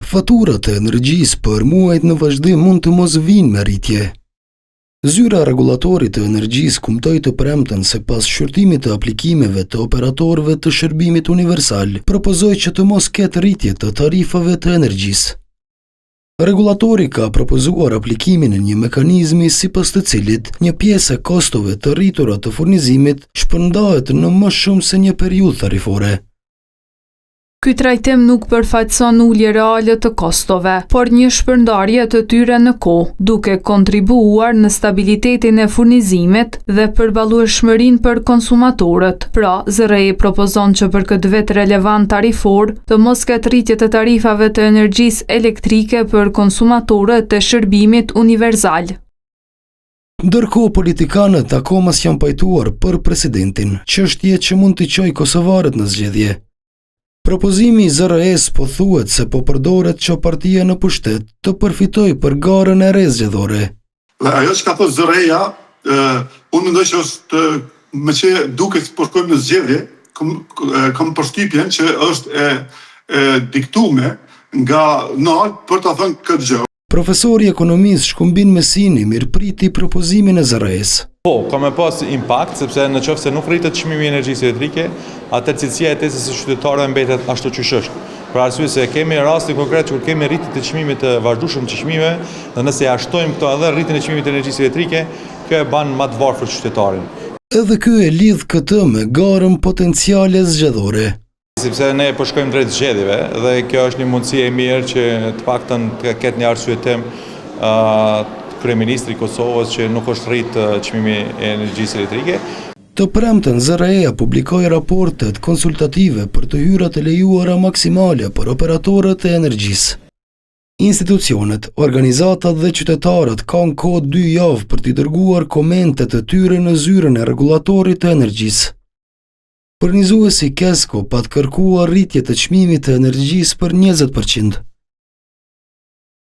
Faturat e energjisë për muajt në vazhdim mund të mos vinë me rritje. Zyra rregullatorit të energjisë kumtoi të premten se pas shqyrtimit të aplikimeve të operatorëve të shërbimit universal, propozoi që të mos ketë rritje të tarifave të energjisë. Rregullatori ka propozuar aplikimin e një mekanizmi sipas të cilit një pjesë e kostove të rritura të furnizimit shpërndahet në më shumë se një periudhë tarifore. Ky trajtim nuk përfaqëson ulje reale të kostove, por një shpërndarje të tyre në kohë, duke kontribuar në stabilitetin e furnizimit dhe përballueshmërinë për konsumatorët. Pra, ZRE propozon që për këtë vit relevant tarifor të mos ketë rritje të tarifave të energjisë elektrike për konsumatorët e shërbimit universal. Ndërkohë politikanët akoma s'janë pajtuar për presidentin, çështje që mund të çojë kosovarët në zgjedhje. Propozimi i ZRE-s po thuhet se po përdoret që partia në pushtet të përfitoj për garën e re zgjedhore. Ajo që ka thënë ZRE-ja, unë mendoj që është me që duket po shkojmë në zgjedhje, kam përshtypjen që është e diktuar nga nalt për ta thënë këtë gjë. Profesori ekonomisë Shkumbin Mesini mirëpriti propozimin e ZRE-s. Po, ka me pas impakt, sepse në qoftë se nuk rritet çmimi i energjisë elektrike, atë cilësia e jetesës së qytetarëve mbetet ashtu siç është. Për arsye se kemi rastin konkret kur kemi rritje të çmimit të vazhdueshëm të çmimeve, dhe nëse ja shtojmë këto edhe rritjen e çmimit të energjisë elektrike, kjo e bën më të varfër qytetarin. Edhe ky e lidh këtë me garën potenciale zgjedhore. Sepse ne po shkojmë drejt zgjedhjeve dhe kjo është një mundësi e mirë që të paktën të ketë një arsyetim kryeministri i Kosovës që nuk është rrit çmimi i energjisë elektrike. Të premten ZRE-ja publikoi raportet konsultative për të hyrat e lejuara maksimale për operatorët e energjisë. Institucionet, organizatat dhe qytetarët kanë kohë 2 javë për t'i dërguar komentet e tyre në zyrën e rregullatorit të energjisë. Furnizuesi Kesko pa të kërkuar rritje të çmimit të energjisë për 20%.